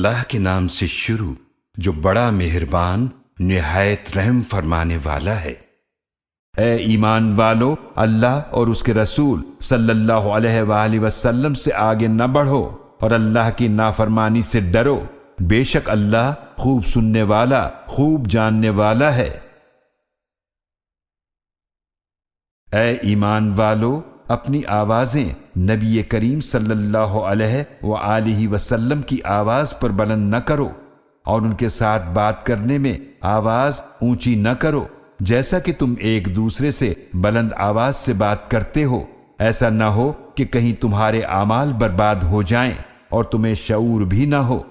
اللہ کے نام سے شروع جو بڑا مہربان نہایت رحم فرمانے والا ہے۔ اے ایمان والو، اللہ اور اس کے رسول صلی اللہ علیہ وآلہ وسلم سے آگے نہ بڑھو اور اللہ کی نافرمانی سے ڈرو، بے شک اللہ خوب سننے والا خوب جاننے والا ہے۔ اے ایمان والو، اپنی آوازیں نبی کریم صلی اللہ علیہ وآلہ وسلم کی آواز پر بلند نہ کرو اور ان کے ساتھ بات کرنے میں آواز اونچی نہ کرو جیسا کہ تم ایک دوسرے سے بلند آواز سے بات کرتے ہو، ایسا نہ ہو کہ کہیں تمہارے اعمال برباد ہو جائیں اور تمہیں شعور بھی نہ ہو۔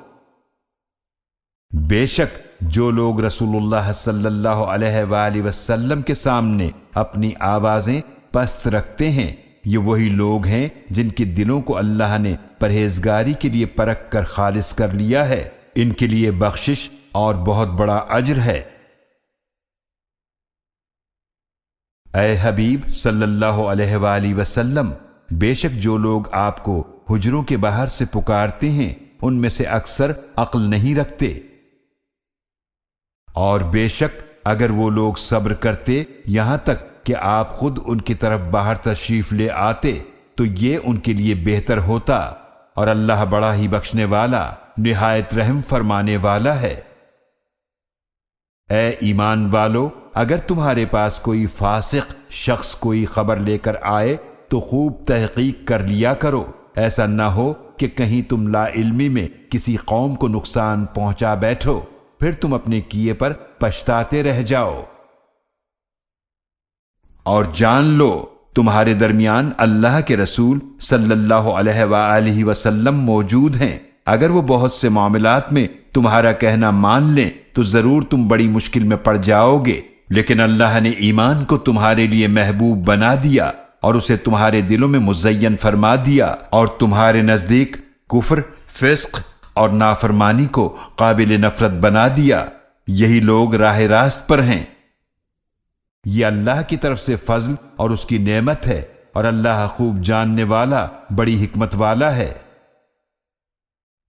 بے شک جو لوگ رسول اللہ صلی اللہ علیہ وآلہ وسلم کے سامنے اپنی آوازیں پست رکھتے ہیں، یہ وہی لوگ ہیں جن کے دلوں کو اللہ نے پرہیزگاری کے لیے پرکھ کر خالص کر لیا ہے، ان کے لیے بخشش اور بہت بڑا اجر ہے۔ اے حبیب صلی اللہ علیہ وآلہ وسلم، بے شک جو لوگ آپ کو حجروں کے باہر سے پکارتے ہیں ان میں سے اکثر عقل نہیں رکھتے، اور بے شک اگر وہ لوگ صبر کرتے یہاں تک کہ آپ خود ان کی طرف باہر تشریف لے آتے تو یہ ان کے لیے بہتر ہوتا، اور اللہ بڑا ہی بخشنے والا نہایت رحم فرمانے والا ہے۔ اے ایمان والو، اگر تمہارے پاس کوئی فاسق شخص کوئی خبر لے کر آئے تو خوب تحقیق کر لیا کرو، ایسا نہ ہو کہ کہیں تم لا علمی میں کسی قوم کو نقصان پہنچا بیٹھو، پھر تم اپنے کیے پر پچھتاتے رہ جاؤ۔ اور جان لو تمہارے درمیان اللہ کے رسول صلی اللہ علیہ وآلہ وسلم موجود ہیں، اگر وہ بہت سے معاملات میں تمہارا کہنا مان لیں تو ضرور تم بڑی مشکل میں پڑ جاؤ گے، لیکن اللہ نے ایمان کو تمہارے لیے محبوب بنا دیا اور اسے تمہارے دلوں میں مزین فرما دیا، اور تمہارے نزدیک کفر، فسق اور نافرمانی کو قابل نفرت بنا دیا، یہی لوگ راہ راست پر ہیں۔ یہ اللہ کی طرف سے فضل اور اس کی نعمت ہے، اور اللہ خوب جاننے والا بڑی حکمت والا ہے۔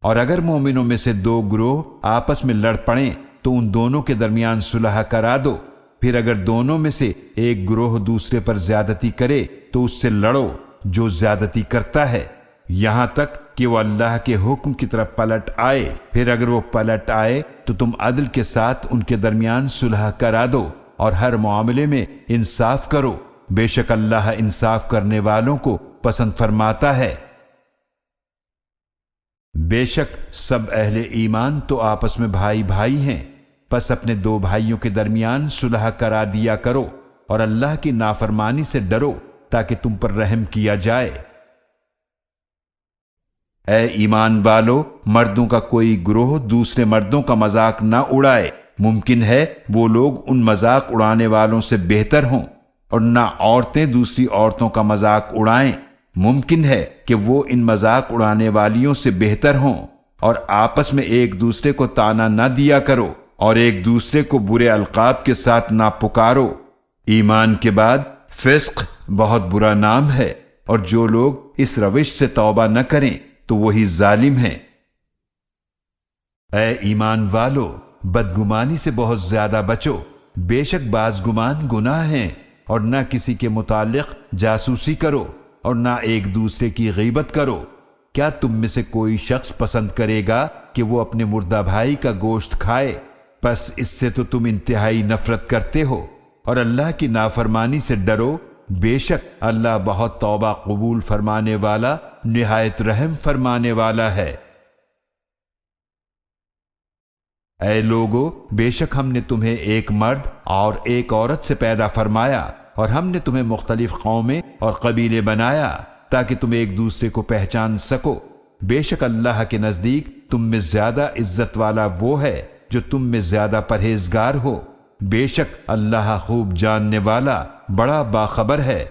اور اگر مومنوں میں سے دو گروہ آپس میں لڑ پڑیں تو ان دونوں کے درمیان صلح کرا دو، پھر اگر دونوں میں سے ایک گروہ دوسرے پر زیادتی کرے تو اس سے لڑو جو زیادتی کرتا ہے، یہاں تک کہ وہ اللہ کے حکم کی طرف پلٹ آئے، پھر اگر وہ پلٹ آئے تو تم عدل کے ساتھ ان کے درمیان صلح کرا دو اور ہر معاملے میں انصاف کرو، بے شک اللہ انصاف کرنے والوں کو پسند فرماتا ہے۔ بے شک سب اہل ایمان تو آپس میں بھائی بھائی ہیں، پس اپنے دو بھائیوں کے درمیان صلح کرا دیا کرو اور اللہ کی نافرمانی سے ڈرو تاکہ تم پر رحم کیا جائے۔ اے ایمان والو، مردوں کا کوئی گروہ دوسرے مردوں کا مذاق نہ اڑائے، ممکن ہے وہ لوگ ان مذاق اڑانے والوں سے بہتر ہوں، اور نہ عورتیں دوسری عورتوں کا مذاق اڑائیں، ممکن ہے کہ وہ ان مذاق اڑانے والیوں سے بہتر ہوں، اور آپس میں ایک دوسرے کو طعنہ نہ دیا کرو اور ایک دوسرے کو برے القاب کے ساتھ نہ پکارو۔ ایمان کے بعد فسق بہت برا نام ہے، اور جو لوگ اس روش سے توبہ نہ کریں تو وہی ظالم ہیں۔ اے ایمان والو، بدگمانی سے بہت زیادہ بچو، بے شک بعض گمان گناہ ہیں، اور نہ کسی کے متعلق جاسوسی کرو اور نہ ایک دوسرے کی غیبت کرو۔ کیا تم میں سے کوئی شخص پسند کرے گا کہ وہ اپنے مردہ بھائی کا گوشت کھائے؟ پس اس سے تو تم انتہائی نفرت کرتے ہو، اور اللہ کی نافرمانی سے ڈرو، بے شک اللہ بہت توبہ قبول فرمانے والا نہایت رحم فرمانے والا ہے۔ اے لوگو، بے شک ہم نے تمہیں ایک مرد اور ایک عورت سے پیدا فرمایا، اور ہم نے تمہیں مختلف قومیں اور قبیلے بنایا تاکہ تم ایک دوسرے کو پہچان سکو۔ بے شک اللہ کے نزدیک تم میں زیادہ عزت والا وہ ہے جو تم میں زیادہ پرہیزگار ہو، بے شک اللہ خوب جاننے والا بڑا باخبر ہے۔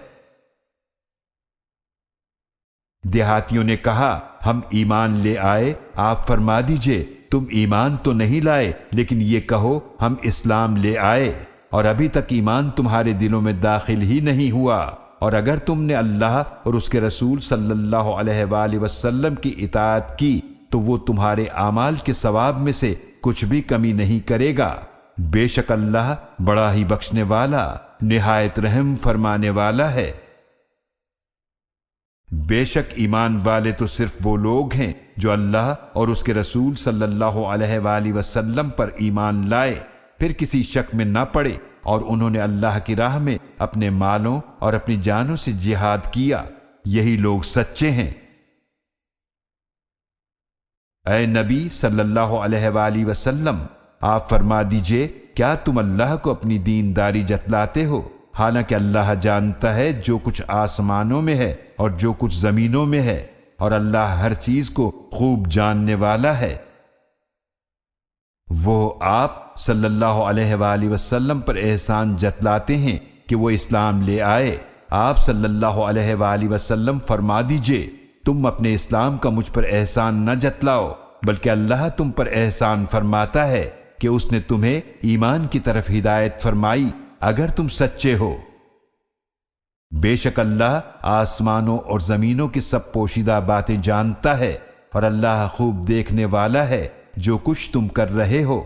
دیہاتیوں نے کہا، ہم ایمان لے آئے، آپ فرما دیجئے تم ایمان تو نہیں لائے، لیکن یہ کہو ہم اسلام لے آئے، اور ابھی تک ایمان تمہارے دلوں میں داخل ہی نہیں ہوا، اور اگر تم نے اللہ اور اس کے رسول صلی اللہ علیہ وآلہ وسلم کی اطاعت کی تو وہ تمہارے اعمال کے ثواب میں سے کچھ بھی کمی نہیں کرے گا۔ بے شک اللہ بڑا ہی بخشنے والا، نہایت رحم فرمانے والا ہے۔ بے شک ایمان والے تو صرف وہ لوگ ہیں جو اللہ اور اس کے رسول صلی اللہ علیہ وآلہ وسلم پر ایمان لائے، پھر کسی شک میں نہ پڑے، اور انہوں نے اللہ کی راہ میں اپنے مالوں اور اپنی جانوں سے جہاد کیا، یہی لوگ سچے ہیں۔ اے نبی صلی اللہ علیہ وآلہ وسلم، آپ فرما دیجئے کیا تم اللہ کو اپنی دینداری جتلاتے ہو، حالانکہ اللہ جانتا ہے جو کچھ آسمانوں میں ہے اور جو کچھ زمینوں میں ہے، اور اللہ ہر چیز کو خوب جاننے والا ہے۔ وہ آپ صلی اللہ علیہ وآلہ وسلم پر احسان جتلاتے ہیں کہ وہ اسلام لے آئے۔ آپ صلی اللہ علیہ وآلہ وسلم فرما دیجئے تم اپنے اسلام کا مجھ پر احسان نہ جتلاؤ، بلکہ اللہ تم پر احسان فرماتا ہے کہ اس نے تمہیں ایمان کی طرف ہدایت فرمائی اگر تم سچے ہو۔ بے شک اللہ آسمانوں اور زمینوں کی سب پوشیدہ باتیں جانتا ہے، اور اللہ خوب دیکھنے والا ہے جو کچھ تم کر رہے ہو۔